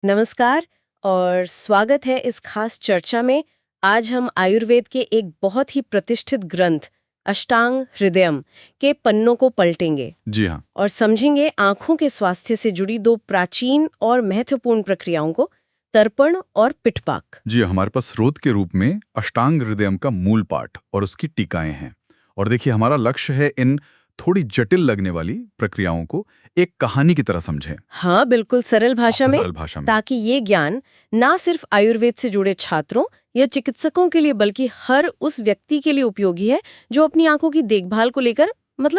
नमस्कार और स्वागत है इस खास चर्चा में। आज हम आयुर्वेद के एक बहुत ही प्रतिष्ठित ग्रंथ अष्टांग हृदयम के पन्नों को पलटेंगे जी हाँ। और समझेंगे आंखों के स्वास्थ्य से जुड़ी दो प्राचीन और महत्वपूर्ण प्रक्रियाओं को, तर्पण और पिटपाक। जी, हमारे पास स्रोत के रूप में अष्टांग हृदयम का मूल पाठ और उसकी टीकाएं हैं। और देखिए, हमारा लक्ष्य है इन थोड़ी जटिल लगने वाली प्रक्रियाओं को एक कहानी की तरह समझें। हाँ, बिल्कुल सरल भाषा में, सरल भाषा में। ताकि ये ज्ञान ना सिर्फ आयुर्वेद से जुड़े छात्रों या चिकित्सकों के लिए बल्कि हर उस व्यक्ति के लिए उपयोगी है जो अपनी आंखों की देखभाल को लेकर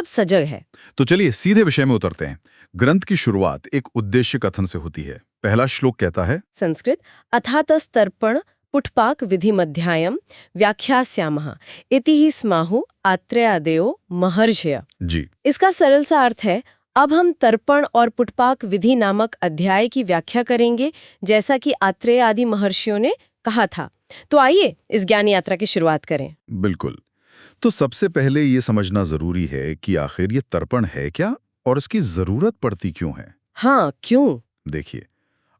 सजग है। तो चलिए सीधे विषय में उतरते हैं। ग्रंथ की शुरुआत एक उद्देश्य कथन से होती है। पहला श्लोक कहता है, संस्कृत अथातस्तर्पण पुटपाक विधि मध्यायम व्याख्यास्यामः इति ही स्माहु आत्रेयादेयो महर्षय। जी, इसका सरल सा अर्थ है, अब हम तर्पण और पुटपाक विधि नामक अध्याय की व्याख्या करेंगे, जैसा कि आत्रेय आदि महर्षियों ने कहा था। तो आइए इस ज्ञान यात्रा की शुरुआत करें। बिल्कुल। तो सबसे पहले ये समझना जरूरी है कि आखिर ये तर्पण है क्या और इसकी जरूरत पड़ती क्यों है। हाँ, क्यों? देखिए,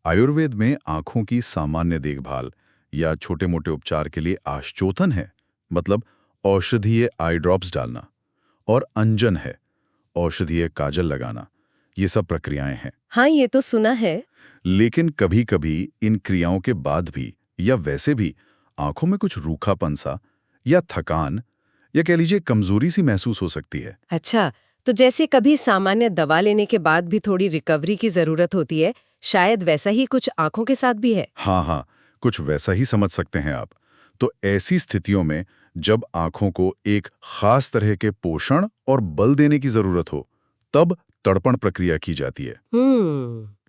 आयुर्वेद में आंखों की सामान्य देखभाल या छोटे मोटे उपचार के लिए आश्चोथन है, मतलब औषधीय आई ड्रॉप्स डालना, और अंजन है, औषधीय काजल लगाना। ये सब प्रक्रियाएं हैं। हाँ, ये तो सुना है। लेकिन कभी कभी इन क्रियाओं के बाद भी या वैसे भी आंखों में कुछ रूखापन सा या थकान या कह लीजिए कमजोरी सी महसूस हो सकती है। अच्छा, तो जैसे कभी सामान्य दवा लेने के बाद भी थोड़ी रिकवरी की जरूरत होती है, शायद वैसा ही कुछ आंखों के साथ भी है। हाँ हाँ, कुछ वैसा ही समझ सकते हैं आप। तो ऐसी स्थितियों में जब आंखों को एक खास तरह के पोषण और बल देने की जरूरत हो, तब तर्पण प्रक्रिया की जाती है।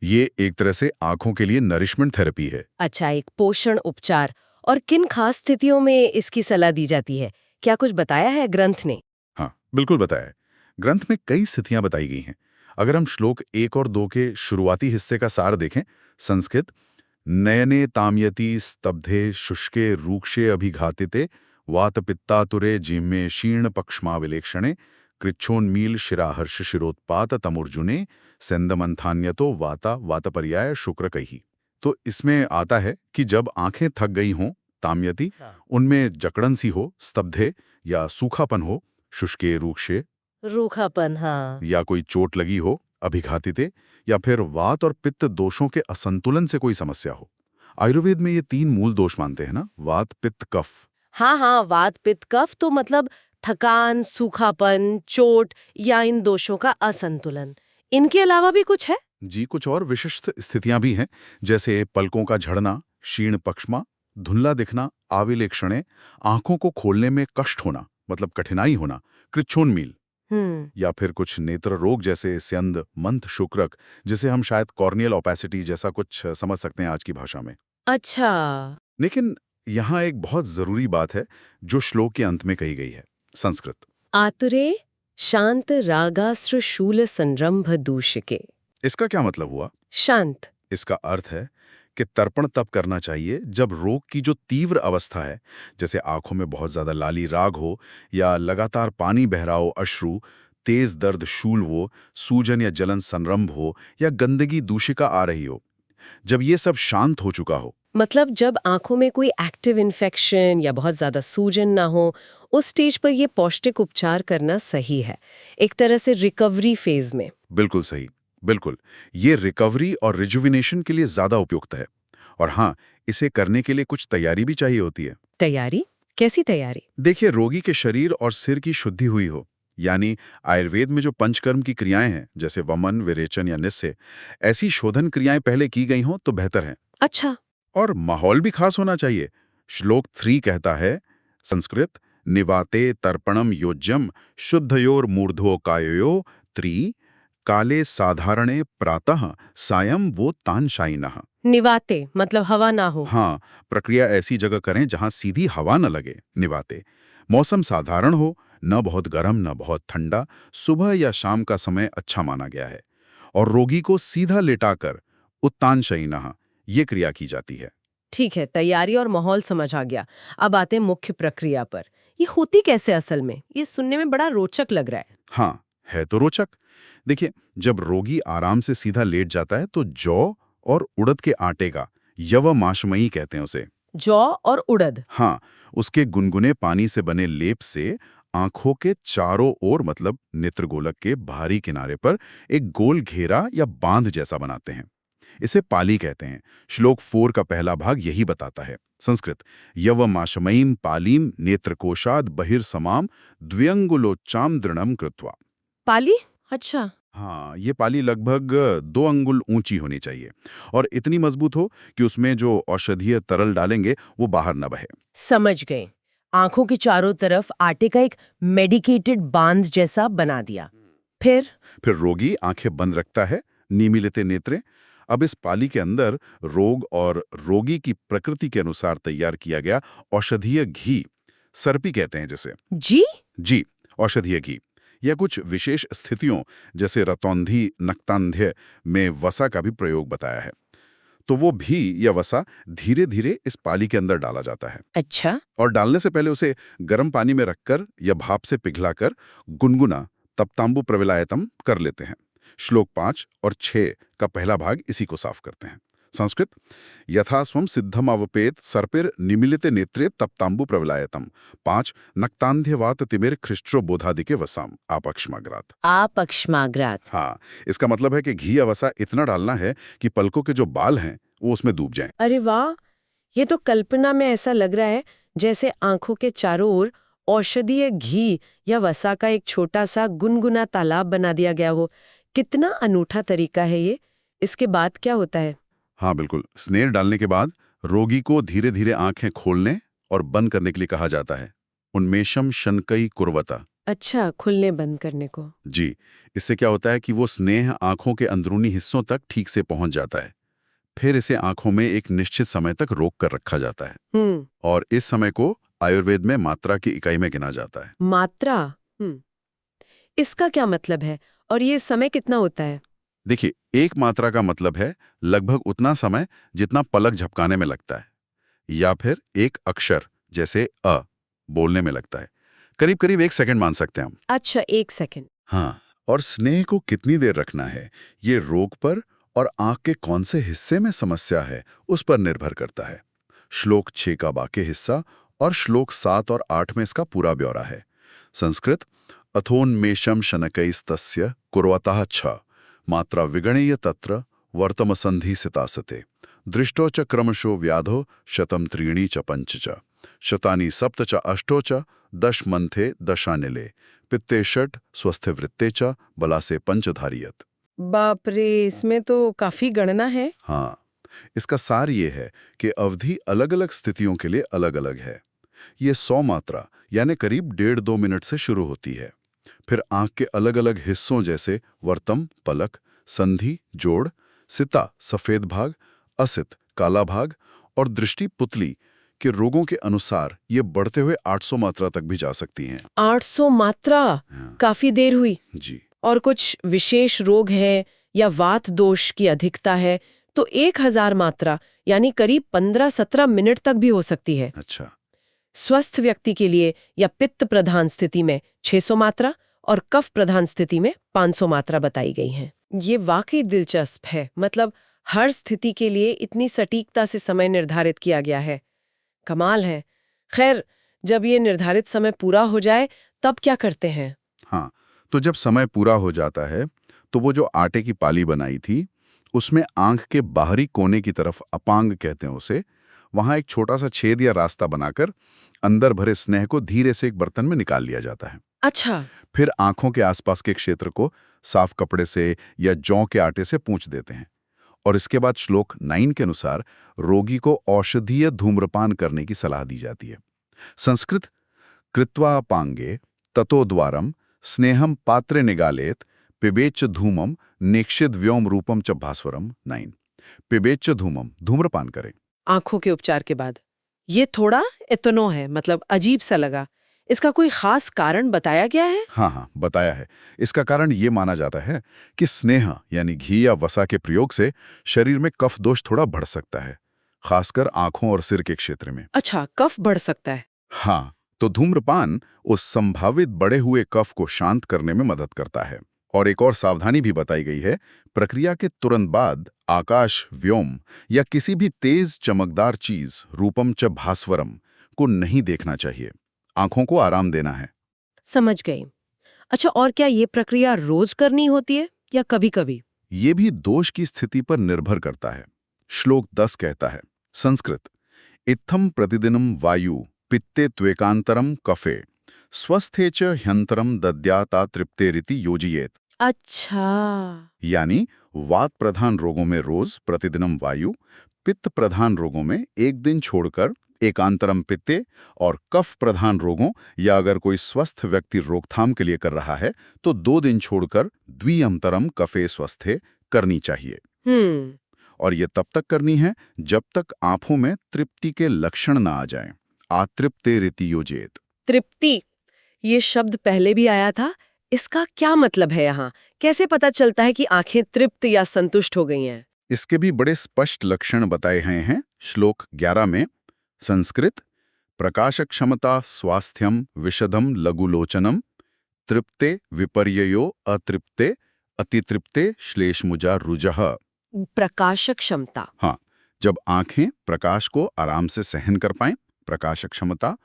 ये एक तरह से आंखों के लिए नरिशमेंट थेरेपी है। अच्छा, एक पोषण उपचार। और किन खास स्थितियों में इसकी सलाह दी जाती है? क्या कुछ बताया है ग्रंथ ने? हाँ, बिल्कुल बताया है। ग्रंथ में कई स्थितियां बताई गई हैं। अगर हम श्लोक 1 और 2 के शुरुआती हिस्से का सार देखें, संस्कृत नयने ताम्यति स्तब्धे शुष्के रूक्षे अभिघातिते वातपित्तातुरे जिह्मे शीर्ण पक्ष्मा विलेक्षणे कृच्छोन्मील शिराहर्ष शिरोत्पात तमुर्जुने सेंदमंथान्यतो वाता वातपर्याय शुक्र कही। तो इसमें आता है कि जब आंखें थक गई हों, ताम्यति, उनमें जकड़न सी हो, स्तब्धे या सूखापन हो, शुष्के रूक्षे रूखापन, हाँ। या कोई चोट लगी हो, अभिघातिते, या फिर वात और पित्त दोषों के असंतुलन से कोई समस्या हो। आयुर्वेद में ये 3 मूल दोष मानते हैं ना, वात पित्त कफ। हाँ हाँ, वात पित्त कफ तो थकान, सूखापन, चोट या इन दोषों का असंतुलन। इनके अलावा भी कुछ है? जी, कुछ और विशिष्ट स्थितियां भी हैं, जैसे पलकों का झड़ना, क्षीण पक्ष्मा, धुंधला दिखना, आविलेक्षणे, आंखों को खोलने में कष्ट होना, मतलब कठिनाई होना, कृच्छोन्मील, या फिर कुछ नेत्र रोग जैसे स्यंद, मंथ, शुक्रक, जिसे हम शायद कॉर्नियल ओपेसिटी जैसा कुछ समझ सकते हैं आज की भाषा में। अच्छा। लेकिन यहाँ एक बहुत जरूरी बात है जो श्लोक के अंत में कही गई है। संस्कृत आतुरे शांत रागाश्र शूल संरंभ दूषके। इसका क्या मतलब हुआ? शांत। इसका अर्थ है कि तर्पण तब करना चाहिए जब रोग की जो तीव्र अवस्था है, जैसे आंखों में बहुत ज्यादा लाली राग हो या लगातार पानी बह रहा हो, अश्रु, तेज दर्द शूल हो, सूजन या जलन संरंभ हो, या गंदगी दूषिका आ रही हो। जब ये सब शांत हो चुका हो, जब आंखों में कोई एक्टिव इन्फेक्शन या बहुत ज्यादा सूजन ना हो, उस स्टेज पर ये पौष्टिक उपचार करना सही है, एक तरह से रिकवरी फेज में। बिल्कुल सही, बिल्कुल। ये रिकवरी और रिजुविनेशन के लिए ज्यादा उपयुक्त है। और हाँ, इसे करने के लिए कुछ तैयारी भी चाहिए होती है। तैयारी? कैसी तैयारी? देखिए, रोगी के शरीर और सिर की शुद्धि हुई हो, यानी आयुर्वेद में जो पंचकर्म की क्रियाएं हैं, जैसे वमन, विरेचन या निस्से, ऐसी शोधन क्रियाएं पहले की गई हों तो बेहतर है। अच्छा। और माहौल भी खास होना चाहिए। श्लोक 3 कहता है, संस्कृत निवाते तर्पणम योज्यम शुद्धयोर मूर्धो कायो त्रि काले साधारणे प्रातः सायं वो तानशाइनः। निवाते मतलब हवा ना हो। हाँ, प्रक्रिया ऐसी जगह करें जहां सीधी हवा न लगे। निवाते मौसम साधारण हो, न बहुत गर्म न बहुत ठंडा, सुबह या शाम का समय अच्छा माना गया है। और रोगी को सीधा लेटाकर उत्तानशयिनः ये क्रिया की जाती है। ठीक है, तैयारी और माहौल समझ आ गया। अब आते हैं मुख्य प्रक्रिया पर। ये होती कैसे असल में? ये सुनने में बड़ा रोचक लग रहा है। हाँ, है तो रोचक। देखिए, जब रोगी आराम से सीधा लेट जाता है तो जौ और उड़द के आटे का, यवमाशमयी कहते हैं उसे। जौ और उड़द। हाँ, उसके गुनगुने पानी से बने लेप से आंखों के चारों ओर मतलब नेत्रगोलक के बाहरी किनारे पर एक गोल घेरा या बांध जैसा बनाते हैं। इसे पाली कहते हैं। श्लोक 4 का पहला भाग यही बताता है। संस्कृत, यवमाशमयीम पालीम नेत्रकोशाद बहिर्समाम द्व्यंगुलोच्चाम दृढ़म कृत्वा। पाली? अच्छा। हाँ, ये पाली लगभग 2 अंगुल ऊंची होनी चाहिए और इतनी मजबूत हो कि उसमें जो औषधीय तरल डालेंगे वो बाहर न बहे। समझ गए। आंखों के चारों तरफ आटे का एक मेडिकेटेड बांध जैसा बना दिया। फिर रोगी आंखें बंद रखता है, नीमीलिते नेत्रे। अब इस पाली के अंदर रोग और रोगी की प्रकृति के अनुसार तैयार किया गया औषधीय घी, सर्पी कहते हैं जिसे। जी, औषधीय घी या कुछ विशेष स्थितियों जैसे रतौंधी नक्तांध्य में वसा का भी प्रयोग बताया है। तो वो भी या वसा धीरे धीरे इस पाली के अंदर डाला जाता है। अच्छा। और डालने से पहले उसे गर्म पानी में रखकर या भाप से पिघलाकर गुनगुना तप्तांबु प्रविलायतम कर लेते हैं। श्लोक 5 और 6 का पहला भाग इसी को साफ करते हैं। संस्कृत, यथा स्वम सिद्धम अवपेत सर्पिर निमिलिते नेत्रे तप्तांबु प्रविलायतम 5 नक्तांध्यवात तिमिर ख्रिष्ट्रो बोधादिके वसाम आपक्ष्माग्रात। हाँ, इसका मतलब है कि घी या वसा इतना डालना है कि पलकों के जो बाल हैं वो उसमें डूब जाएं। अरे वाह, ये तो कल्पना में ऐसा लग रहा है जैसे आंखों के चारों ओर औषधीय घी या वसा का एक छोटा सा गुनगुना तालाब बना दिया गया हो। कितना अनूठा तरीका है ये। इसके बाद क्या होता है? हाँ बिल्कुल, स्नेर डालने के बाद रोगी को धीरे धीरे आंखें खोलने और बंद करने के लिए कहा जाता है। उन्मेषम शनकई कुर्वता। अच्छा, खुलने बंद करने को। जी, इससे क्या होता है कि वो स्नेह आंखों के अंदरूनी हिस्सों तक ठीक से पहुंच जाता है। फिर इसे आंखों में एक निश्चित समय तक रोक कर रखा जाता है और इस समय को आयुर्वेद में मात्रा की इकाई में गिना जाता है। मात्रा? इसका क्या मतलब है और ये समय कितना होता है? देखिए, एक मात्रा का मतलब है लगभग उतना समय जितना पलक झपकाने में लगता है, या फिर एक अक्षर जैसे अ बोलने में लगता है। करीब करीब 1 सेकंड मान सकते हैं हम। अच्छा, 1 सेकंड। हाँ, और स्नेह को कितनी देर रखना है ये रोग पर और आंख के कौन से हिस्से में समस्या है उस पर निर्भर करता है। श्लोक 6 का बाकी हिस्सा और श्लोक 7 और 8 में इसका पूरा ब्यौरा है। संस्कृत, अथोन्मेषम शनकैस्तस्य कुर्वतः छ मात्रा विगणीय तत्र वर्तमसंधि सितासते दृष्टो च क्रमशो व्याधो शतम त्रीणी च पंच च शतानि सप्त च अष्टो च दश मंथे दशानिले पित्ते षट स्वस्थ वृत्ते च बलासे पंचधारियत। बाप रे, इसमें तो काफी गणना है। हाँ, इसका सार ये है कि अवधि अलग अलग स्थितियों के लिए अलग अलग है। ये 100 मात्रा यानी करीब 1.5-2 मिनट से शुरू होती है। फिर आंख के अलग अलग हिस्सों जैसे वर्तम पलक, संधि जोड़, सिता सफेद भाग, असित काला भाग और दृष्टि पुतली के रोगों के अनुसार ये बढ़ते हुए 800 मात्रा तक भी जा सकती हैं। 800 मात्रा? हाँ। काफी देर हुई। जी। और कुछ विशेष रोग है या वात दोष की अधिकता है तो 1000 मात्रा यानी करीब 15-17 मिनट तक भी हो सकती है। अच्छा। स्वस्थ व्यक्ति के लिए या पित्त प्रधान स्थिति में 600 मात्रा और कफ प्रधान स्थिति में 500 मात्रा बताई गई हैं। ये वाकई दिलचस्प है। मतलब हर स्थिति के लिए इतनी सटीकता से समय निर्धारित किया गया है। कमाल है। खैर, जब ये निर्धारित समय पूरा हो जाए तब क्या करते हैं? हाँ, तो जब समय पूरा हो जाता है तो वो जो आटे की पाली बनाई थी उसमें आंख के बाहरी कोने की तरफ, अपांग कहते हैं उसे, वहां एक छोटा सा छेद या रास्ता बनाकर अंदर भरे स्नेह को धीरे से एक बर्तन में निकाल लिया जाता है। अच्छा। फिर आंखों के आसपास के क्षेत्र को साफ कपड़े से या जौ के आटे से पूंछ देते हैं और इसके बाद श्लोक 9 के अनुसार रोगी को औषधीय धूम्रपान करने की सलाह दी जाती है। संस्कृत, कृत्वा पांगे ततो द्वारम स्नेहम पात्रे निगालेत पिबेच्च धूमम नेक्षित व्योम रूपम च भास्वरम 9। पिबेच्च धूमम, धूम्रपान करें। आंखों के उपचार के बाद ये थोड़ा एतनो है, मतलब अजीब सा लगा। इसका कोई खास कारण बताया गया है? हाँ, बताया है। इसका कारण ये माना जाता है कि स्नेह यानी घी या वसा के प्रयोग से शरीर में कफ दोष थोड़ा बढ़ सकता है, खासकर आंखों और सिर के क्षेत्र में। अच्छा, कफ बढ़ सकता है। हाँ, तो धूम्रपान उस संभावित बढ़े हुए कफ को शांत करने में मदद करता है। और एक और सावधानी भी बताई गई है, प्रक्रिया के तुरंत बाद आकाश, व्योम या किसी भी तेज चमकदार चीज रूपम च भास्वरम को नहीं देखना चाहिए। आंखों को आराम देना है। समझ गई। अच्छा, और क्या ये प्रक्रिया रोज करनी होती है या कभी-कभी? ये भी दोष की स्थिति पर निर्भर करता है। श्लोक 10 कहता है, संस्कृत, इत्थम प्रतिदिनम वायु पित्ते त्वेकांतरम कफे स्वस्थे च ह्यंतरम दद्याता तृप्तेरिति योजियेत। अच्छा। यानी वात प्रधान रोगों में रोज प्रतिदिनम वायु, पित्त प्रधान रोगों में एक दिन छोड़कर एकांतरम पित्ते, और कफ प्रधान रोगों या अगर कोई स्वस्थ व्यक्ति रोकथाम के लिए कर रहा है तो 2 दिन छोड़कर द्विअंतरम कफे स्वस्थे करनी चाहिए। और ये तब तक करनी है जब तक आंखों में तृप्ति के लक्षण ना आ जाएं। आतृप्ते रीति योजेत। तृप्ति, ये शब्द पहले भी आया था। इसका क्या मतलब है यहाँ? कैसे पता चलता है कि आंखें तृप्त या संतुष्ट हो गई हैं? इसके भी बड़े स्पष्ट लक्षण बताए गए हैं श्लोक 11 में। संस्कृत, प्रकाश क्षमता स्वास्थ्यम विशदम लघुलोचनम तृप्ते विपर्ययो अतृप्ते अतितृप्ते श्लेषमुजा रुजः। प्रकाशक क्षमता। हाँ, जब आंखें प्रकाश को आराम से सहन कर पाएं, प्रकाश क्षमता,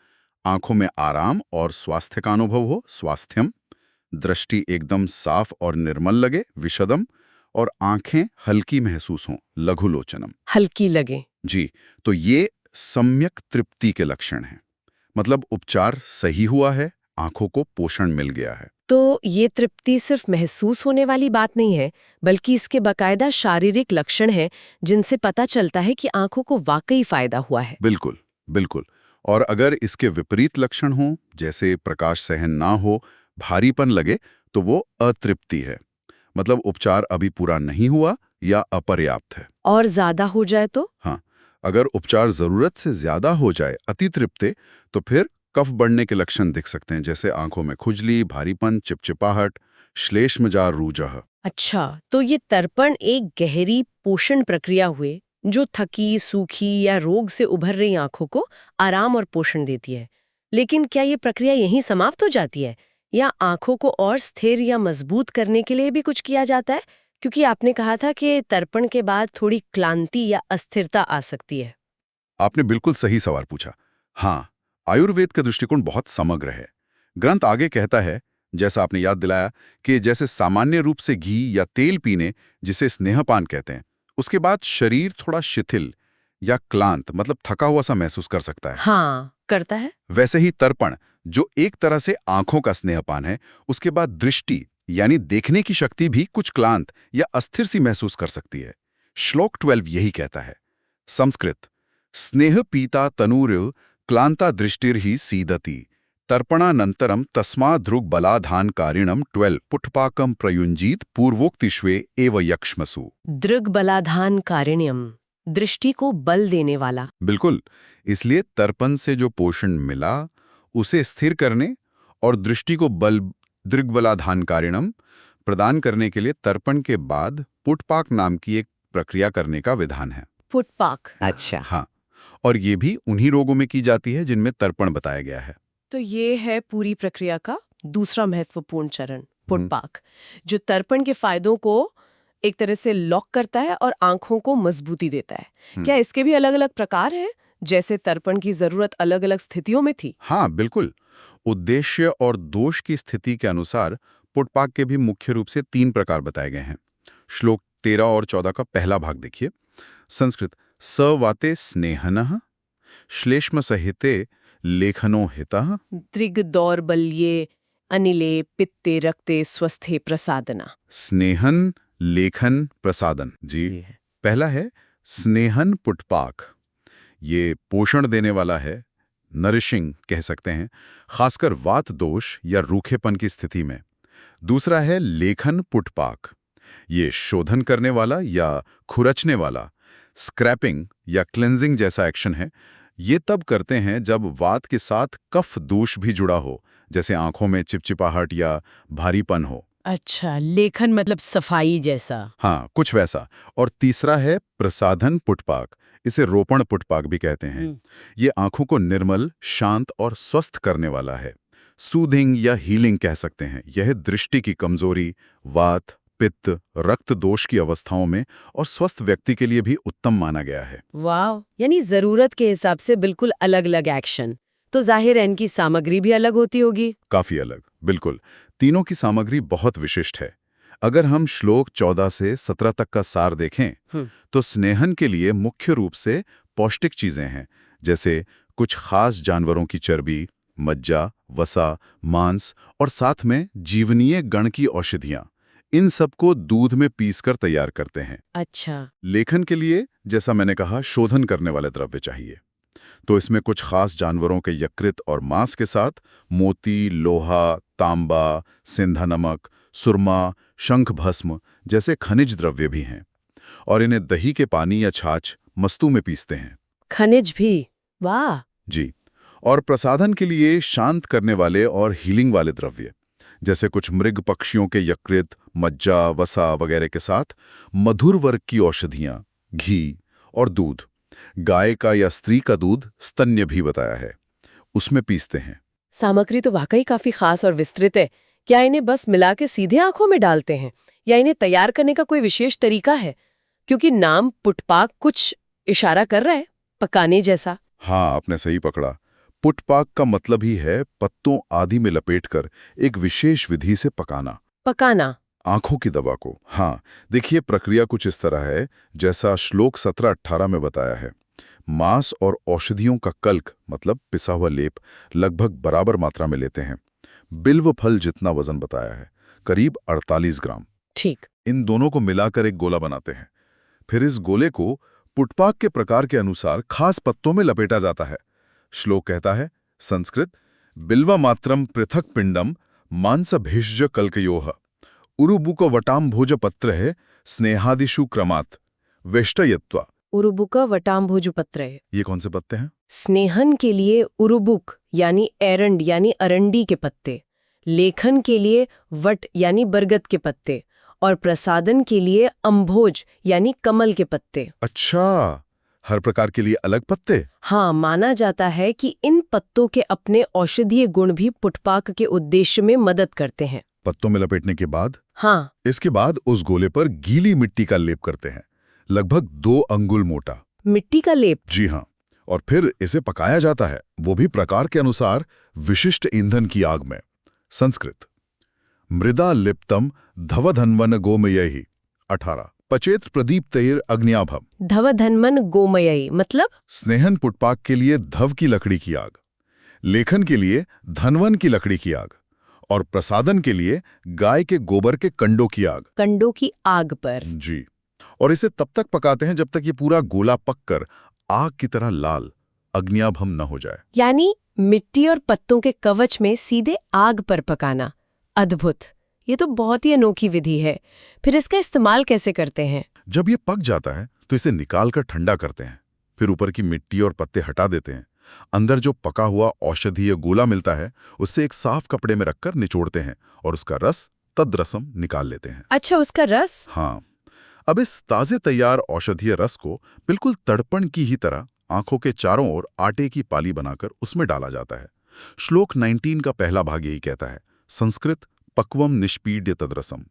आंखों में आराम और स्वास्थ्य का अनुभव हो, स्वास्थ्यम, दृष्टि एकदम साफ और निर्मल लगे, विशदम, और आंखें हल्की महसूस हों, लघुलोचनम। हल्की लगे। जी, तो ये सम्यक तृप्ति के लक्षण हैं। मतलब उपचार सही हुआ है, आंखों को पोषण मिल गया है। तो ये तृप्ति सिर्फ महसूस होने वाली बात नहीं है, बल्कि इसके बाकायदा शारीरिक लक्षण हैं जिनसे पता चलता है कि आंखों को वाकई फायदा हुआ है। बिल्कुल, बिल्कुल। और अगर इसके विपरीत लक्षण हों, जैसे प्रकाश सहन ना हो, भारीपन लगे, तो वो अतृप्ति है। मतलब उपचार अभी पूरा नहीं हुआ या अपर्याप्त है। और ज्यादा हो जाए तो? हाँ, अगर उपचार जरूरत से ज्यादा हो जाए, अतितृप्ति, तो फिर कफ बढ़ने के लक्षण दिख सकते हैं, जैसे आंखों में खुजली, भारीपन, चिपचिपाहट, श्लेष्मजा रुजः। अच्छा, तो ये तर्पण एक गहरी पोषण प्रक्रिया हुई जो थकी, सूखी या रोग से उभर रही आंखों को आराम और पोषण देती है। लेकिन क्या ये प्रक्रिया यहीं समाप्त हो जाती है या आंखों को और स्थिर या मजबूत करने के लिए भी कुछ किया जाता है? क्योंकि आपने कहा था कि तर्पण के बाद थोड़ी क्लांति या अस्थिरता आ सकती है। आपने बिल्कुल सही सवाल पूछा। हाँ, आयुर्वेद का दृष्टिकोण बहुत समग्र है। ग्रंथ आगे कहता है, जैसा आपने याद दिलाया, कि जैसे सामान्य रूप से घी या तेल पीने, जिसे स्नेहपान कहते हैं, उसके बाद शरीर थोड़ा शिथिल या क्लांत, मतलब थका हुआ सा महसूस कर सकता है। हाँ, करता है। वैसे ही तर्पण, जो एक तरह से आंखों का स्नेहपान है, उसके बाद दृष्टि यानी देखने की शक्ति भी कुछ क्लांत या अस्थिर सी महसूस कर सकती है। श्लोक 12 यही कहता है। संस्कृत, स्नेह पीता तनूरिव क्लांता दृष्टिर्हि सीदति तर्पणानंतरम तस्मादृग बलाधान कारिणम 12 पुष्पाकम प्रयुंजीत पूर्वोक्तिष्वे एव यक्ष्मसु। दृग बलाधान कारिण्यम, दृष्टि को बल देने वाला। बिल्कुल, इसलिए तर्पण से जो पोषण मिला उसे स्थिर करने और दृष्टि को बल दृग्बलाधान कारिणम प्रदान करने के लिए तर्पण के बाद पुटपाक नाम की एक प्रक्रिया करने का विधान है। पुटपाक, अच्छा। हाँ, और ये भी उन्हीं रोगों में की जाती है जिनमें तर्पण बताया गया है। तो ये है पूरी प्रक्रिया का दूसरा महत्वपूर्ण चरण, पुटपाक, जो तर्पण के फायदों को एक तरह से लॉक करता है और आंखों को मजबूती देता है। क्या इसके भी अलग-अलग प्रकार हैं, जैसे तर्पण की जरूरत अलग-अलग स्थितियों में थी? हाँ, बिल्कुल। उद्देश्य और दोष की स्थिति के अनुसार पुटपाक के भी मुख्य रूप से 3 प्रकार बताए गए हैं। श्लोक 13 और 14 का पहला भाग देखिए। संस्कृत, सवाते स्नेहनः श्लेष्म सहिते लेखनो हितः दृग दौर्बल्ये अनिले पित्ते रक्ते स्वस्थे प्रसादना। स्नेहन लेखन प्रसादन। जी, पहला है स्नेहन पुटपाक। ये पोषण देने वाला है, नरिशिंग कह सकते हैं, खासकर वात दोष या रूखेपन की स्थिति में। दूसरा है लेखन पुटपाक। ये शोधन करने वाला या खुरचने वाला, स्क्रैपिंग या क्लेंजिंग जैसा एक्शन है। ये तब करते हैं जब वात के साथ कफ दोष भी जुड़ा हो, जैसे आंखों में चिपचिपाहट या भारीपन हो। अच्छा, लेखन मतलब सफाई जैसा। हाँ, कुछ वैसा। और तीसरा है प्रसाधन पुटपाक। इसे रोपण पुटपाक भी कहते हैं। ये आंखों को निर्मल, शांत और स्वस्थ करने वाला है। सूदिंग या हीलिंग कह सकते हैं। यह दृष्टि की कमजोरी, वात, पित्त, रक्त दोष की अवस्थाओं में और स्वस्थ व्यक्ति के लिए भी उत्तम माना गया है। वाह, यानी जरूरत के हिसाब से बिल्कुल अलग अलग एक्शन। तो जाहिर है इनकी सामग्री भी अलग होती होगी। काफी अलग, बिल्कुल। तीनों की सामग्री बहुत विशिष्ट है। अगर हम श्लोक 14 से 17 तक का सार देखें तो स्नेहन के लिए मुख्य रूप से पौष्टिक चीजें हैं, जैसे कुछ खास जानवरों की चर्बी, मज्जा, वसा, मांस और साथ में जीवनीय गण की औषधियां। इन सबको दूध में पीसकर तैयार करते हैं। अच्छा। लेखन के लिए, जैसा मैंने कहा, शोधन करने वाले द्रव्य चाहिए। तो इसमें कुछ खास जानवरों के यकृत और मांस के साथ मोती, लोहा, तांबा, सिंधा नमक, सुरमा, शंख भस्म जैसे खनिज द्रव्य भी हैं। और इन्हें दही के पानी या छाछ, मस्तू में पीसते हैं। खनिज भी, वाह। जी। और प्रसाधन के लिए शांत करने वाले और हीलिंग वाले द्रव्य, जैसे कुछ मृग पक्षियों के यकृत, मज्जा, वसा वगैरह के साथ मधुर वर्ग की औषधियां, घी और दूध, गाय का या स्त्री का दूध, स्तन्य भी बताया है, उसमें पीसते हैं। सामग्री तो वाकई काफी खास और विस्तृत है। क्या इन्हें बस मिला के सीधे आंखों में डालते हैं या इन्हें तैयार करने का कोई विशेष तरीका है? क्योंकि नाम पुटपाक कुछ इशारा कर रहा है पकाने जैसा। हाँ, आपने सही पकड़ा। पुटपाक का मतलब ही है पत्तों आदि में लपेटकर एक विशेष विधि से पकाना। पकाना। आंखों की दवा को। हाँ, देखिए, प्रक्रिया कुछ इस तरह है जैसा श्लोक 17-18 में बताया है। मांस और औषधियों का कल्क, मतलब पिसा हुआ लेप, लगभग बराबर मात्रा में लेते हैं। बिल्व फल जितना वजन बताया है, करीब 48 ग्राम। ठीक। इन दोनों को मिलाकर एक गोला बनाते हैं। फिर इस गोले को पुटपाक के प्रकार के अनुसार खास पत्तों में लपेटा जाता है। श्लोक कहता है, संस्कृत, बिल्वा मात्रम पृथक पिंडम मांस भेषज कल्कयोह उरुबुक वटाम भोज पत्र है स्नेहादिशु क्रमात् वेष्टयत्वा। उरुबुक वटाम्भोज पत्र है। ये कौन से पत्ते हैं? स्नेहन के लिए उरुबुक यानी एरंड यानी अरंडी के पत्ते, लेखन के लिए वट यानी बरगद के पत्ते और प्रसादन के लिए अम्भोज यानी कमल के पत्ते। अच्छा, हर प्रकार के लिए अलग पत्ते। हाँ, माना जाता है कि इन पत्तों के अपने औषधीय गुण भी पुटपाक के उद्देश्य में मदद करते हैं। पत्तों में लपेटने के बाद? हाँ। इसके बाद उस गोले पर गीली मिट्टी का लेप करते हैं, लगभग 2 अंगुल मोटा। मिट्टी का लेप? जी हाँ। और फिर इसे पकाया जाता है, वो भी प्रकार के अनुसार विशिष्ट ईंधन की आग में। संस्कृत, मृदा लिप्तम धवधन्वन गोमयहि 18 पचेत प्रदीप तैर अग्न्याभम। धवधन्वन गोमयी मतलब? स्नेहन पुटपाक के लिए धव की लकड़ी की आग, लेखन के लिए धनवन की लकड़ी की आग और प्रसादन के लिए गाय के गोबर के कंडों की आग। कंडों की आग पर? जी। और इसे तब तक पकाते हैं जब तक ये पूरा गोला पककर आग की तरह लाल, अग्न्याभम न हो जाए। यानी मिट्टी और पत्तों के कवच में सीधे आग पर पकाना। अद्भुत। ये तो बहुत ही अनोखी विधि है। फिर इसका इस्तेमाल कैसे करते हैं? जब ये पक जाता है तो इसे निकालकर ठंडा करते हैं। फिर ऊपर की मिट्टी और पत्ते हटा देते हैं। अंदर जो पका हुआ औषधीय गोला मिलता है उससे एक साफ कपड़े में रखकर निचोड़ते हैं और उसका रस, तद्रसम, निकाल लेते हैं। अच्छा, उसका रस? हाँ। अब इस ताजे तैयार औषधीय रस को बिल्कुल तड़पण की ही तरह आंखों के चारों ओर आटे की पाली बनाकर उसमें डाला जाता है। श्लोक 19 का पहला भाग यही कहता है, संस्कृत, पक्वम निष्पीड्य तद्रसम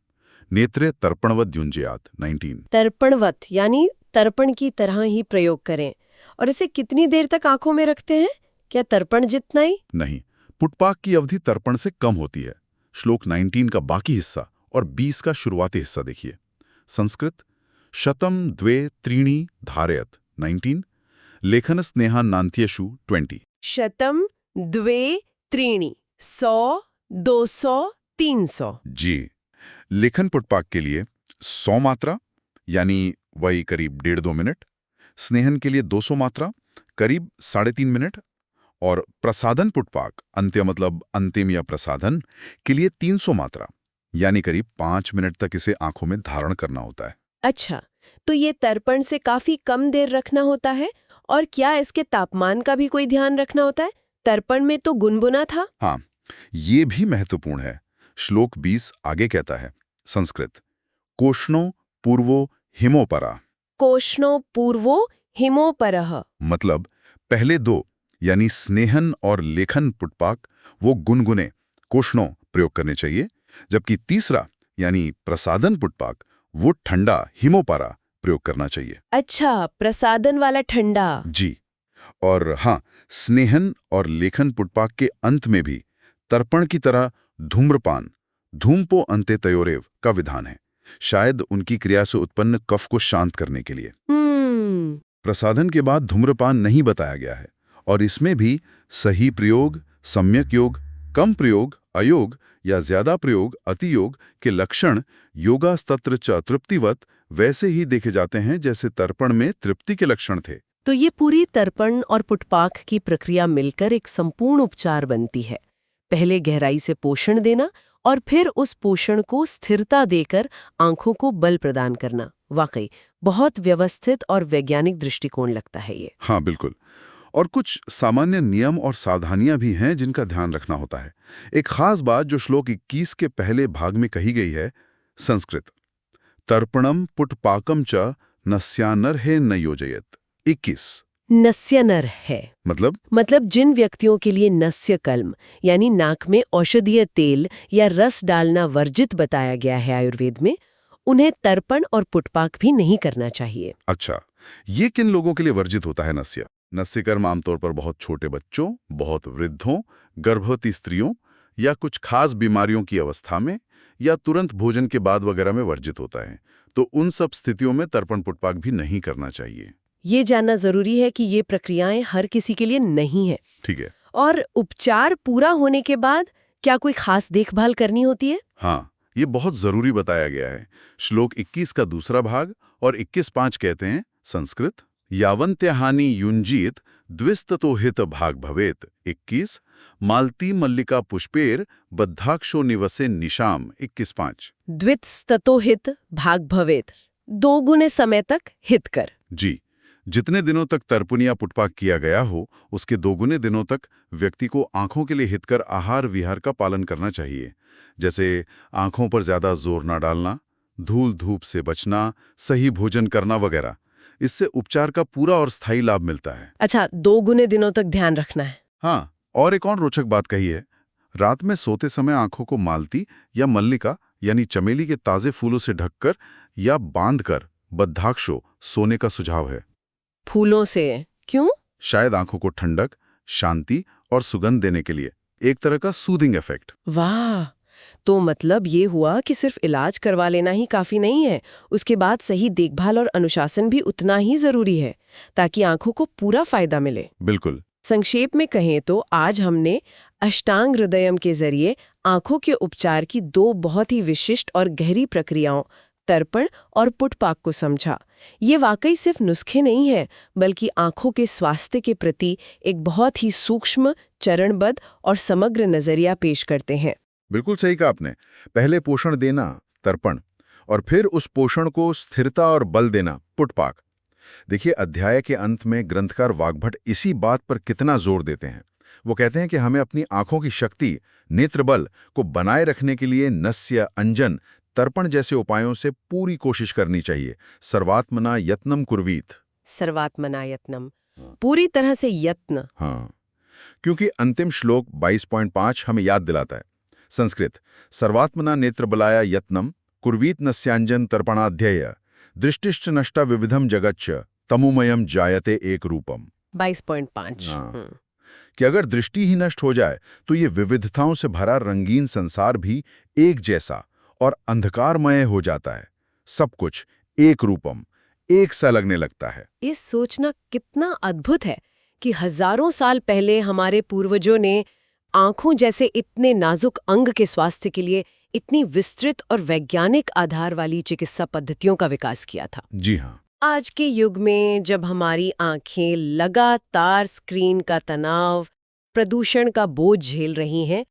नेत्रे तर्पणवत युंजयात। 19 तर्पणवत यानी तर्पण की तरह ही प्रयोग करें। और इसे कितनी देर तक आंखों में रखते हैं? क्या तर्पण जितना ही? नहीं, पुटपाक की अवधि तर्पण से कम होती है। श्लोक 19 का बाकी हिस्सा और 20 का शुरुआती हिस्सा देखिए। संस्कृत, शतम द्वे त्रीणि धारयत। 19 लेखन स्नेहान्नान्त्येषु। 20 शतम द्वे त्रीणि 100, 200, 300। जी। लेखन पुटपाक के लिए 100 मात्रा यानी वही करीब 1.5-2 मिनट, स्नेहन के लिए 200 मात्रा करीब 3.5 मिनट और प्रसाधन पुटपाक, अंत्य मतलब अंतिम या प्रसाधन, के लिए 300 मात्रा यानी करीब 5 मिनट तक इसे आंखों में धारण करना होता है। अच्छा, तो ये तर्पण से काफी कम देर रखना होता है। और क्या इसके तापमान का भी कोई ध्यान रखना होता है? तर्पण में तो गुनगुना था। हाँ, ये भी महत्वपूर्ण है। श्लोक 20 आगे कहता है, संस्कृत, कोष्णो पूर्वो हिमोपरा। कोष्णो पूर्वो हिमोपरः मतलब पहले 2 यानी स्नेहन और लेखन पुटपाक वो गुनगुने कोष्णों प्रयोग करने चाहिए, जबकि तीसरा यानी प्रसादन पुटपाक, वो ठंडा हिमोपारा प्रयोग करना चाहिए। अच्छा, प्रसादन वाला ठंडा। जी। और हाँ, स्नेहन और लेखन पुटपाक के अंत में भी तर्पण की तरह धूम्रपान, धूमपो अंते तयोरेव का विधान है, शायद उनकी क्रिया से उत्पन्न कफ को शांत करने के लिए। प्रसादन के बाद धूम्रपान नहीं बताया गया है, और इसमें भी सही प्रयोग, सम्यक योग, कम प्रयोग, अयोग या ज्यादा प्रयोग, अतियोग के लक्षण योगास्तत्र च तृप्तिवत वैसे ही देखे जाते हैं जैसे तर्पण में तृप्ति के लक्षण थे। तो ये पूरी तर्पण और पुटपाक की प्रक्रिया मिलकर एक संपूर्ण उपचार बनती है। पहले गहराई से पोषण देना और फिर उस पोषण को स्थिरता देकर आंखों को बल प्रदान करना। वाकई बहुत व्यवस्थित और वैज्ञानिक दृष्टिकोण लगता है ये। हाँ, बिल्कुल। और कुछ सामान्य नियम और सावधानियां भी हैं जिनका ध्यान रखना होता है। एक खास बात जो श्लोक 21 के पहले भाग में कही गई है, संस्कृत, तर्पणम पुटपाकम च नस्यानर्हे न योजयत। 21 नस्य नर है, मतलब जिन व्यक्तियों के लिए नस्य कल्म यानी नाक में औषधीय तेल या रस डालना वर्जित बताया गया है आयुर्वेद में, उन्हें तर्पण और पुटपाक भी नहीं करना चाहिए। अच्छा, ये किन लोगों के लिए वर्जित होता है नस्य? नस्य कर्म आमतौर पर बहुत छोटे बच्चों, बहुत वृद्धों, गर्भवती स्त्रियों या कुछ खास बीमारियों की अवस्था में या तुरंत भोजन के बाद वगैरह में वर्जित होता है। तो उन सब स्थितियों में तर्पण पुटपाक भी नहीं करना चाहिए। ये जानना जरूरी है कि ये प्रक्रियाएं हर किसी के लिए नहीं है। ठीक है। और उपचार पूरा होने के बाद क्या कोई खास देखभाल करनी होती है? हाँ, ये बहुत जरूरी बताया गया है। श्लोक 21 का दूसरा भाग और 21:5 कहते हैं, संस्कृत, यावन्त्यहानि युञ्जीत द्विस्ततो हित भाग भवेत। 21 मालती मल्लिका पुष्पेर बद्धाक्षो निवसे निशाम। 21:5 द्विस्ततो हित भाग भवेत, 2 गुने समय तक हित कर। जी, जितने दिनों तक तर्पण या पुटपाक किया गया हो, उसके 2 गुने दिनों तक व्यक्ति को आंखों के लिए हितकर आहार विहार का पालन करना चाहिए। जैसे आंखों पर ज्यादा जोर ना डालना, धूल धूप से बचना, सही भोजन करना वगैरह। इससे उपचार का पूरा और स्थायी लाभ मिलता है। अच्छा, 2 गुने दिनों तक ध्यान रखना है। हाँ, और एक और रोचक बात कही है, रात में सोते समय आंखों को मालती या मल्लिका यानी चमेली के ताजे फूलों से ढककर या बांधकर बद्धाक्षो सोने का सुझाव है। फूलों से क्यों? शायद आंखों को ठंडक, शांति और सुगंध देने के लिए, एक तरह का सूदिंग इफेक्ट। वाह, तो मतलब ये हुआ कि सिर्फ इलाज करवा लेना ही काफी नहीं है, उसके बाद सही देखभाल और अनुशासन भी उतना ही जरूरी है ताकि आंखों को पूरा फायदा मिले। बिल्कुल। संक्षेप में कहें तो आज हमने अष्टांग हृदयम के जरिए आंखों के उपचार की 2 बहुत ही विशिष्ट और गहरी प्रक्रियाओं, तर्पण और पुटपाक को समझा। ये वाकई सिर्फ नुस्खे नहीं है, बल्कि आंखों के स्वास्थ्य के प्रति एक बहुत ही सूक्ष्म, चरणबद्ध और समग्र नजरिया पेश करते हैं। बिल्कुल सही कहा आपने। पहले पोषण देना, तर्पण, और फिर उस पोषण को स्थिरता और बल देना, पुटपाक। देखिए, अध्याय के अंत में ग्रंथकार वाग्भट इसी बात पर कितना जोर देते हैं। वो कहते हैं कि हमें अपनी आंखों की शक्ति, नेत्र बल को बनाए रखने के लिए नस्य, अंजन, तर्पण जैसे उपायों से पूरी कोशिश करनी चाहिए। सर्वात्मना यत्नम कुर्वीत। सर्वात्मना यत्नम, पूरी तरह से यत्न। हाँ, क्योंकि अंतिम श्लोक 22.5 हमें याद दिलाता है। संस्कृत, सर्वात्मना नेत्रबलाया यत्नम कुर्वीत नस्यांजन तर्पणाध्यय दृष्टिश्च नष्टा विविधम जगच्च तमुमयम जायते एक रूपम। 22.5। कि अगर दृष्टि ही नष्ट हो जाए तो ये विविधताओं से भरा रंगीन संसार भी एक जैसा और अंधकारमय हो जाता है। सब कुछ एक रूपम, एक सा लगने लगता है। ये सोचना कितना अद्भुत है कि हजारों साल पहले हमारे पूर्वजों ने आंखों जैसे इतने नाजुक अंग के स्वास्थ्य के लिए इतनी विस्तृत और वैज्ञानिक आधार वाली चिकित्सा पद्धतियों का विकास किया था। जी हाँ। आज के युग में जब हमारी आंखें लगातार स्क्रीन का तनाव, प्रदूषण का बोझ झेल रही हैं,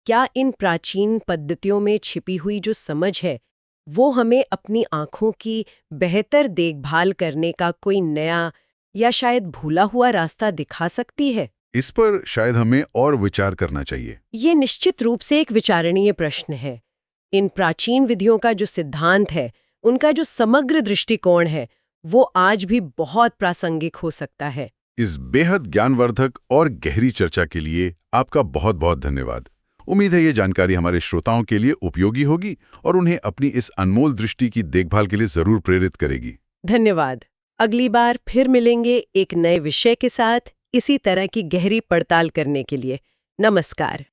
क्या इन प्राचीन पद्धतियों में छिपी हुई जो समझ है वो हमें अपनी आंखों की बेहतर देखभाल करने का कोई नया या शायद भूला हुआ रास्ता दिखा सकती है? इस पर शायद हमें और विचार करना चाहिए। ये निश्चित रूप से एक विचारणीय प्रश्न है। इन प्राचीन विधियों का जो सिद्धांत है, उनका जो समग्र दृष्टिकोण है, वो आज भी बहुत प्रासंगिक हो सकता है। इस बेहद ज्ञानवर्धक और गहरी चर्चा के लिए आपका बहुत बहुत धन्यवाद। उम्मीद है ये जानकारी हमारे श्रोताओं के लिए उपयोगी होगी और उन्हें अपनी इस अनमोल दृष्टि की देखभाल के लिए जरूर प्रेरित करेगी। धन्यवाद। अगली बार फिर मिलेंगे एक नए विषय के साथ, इसी तरह की गहरी पड़ताल करने के लिए। नमस्कार।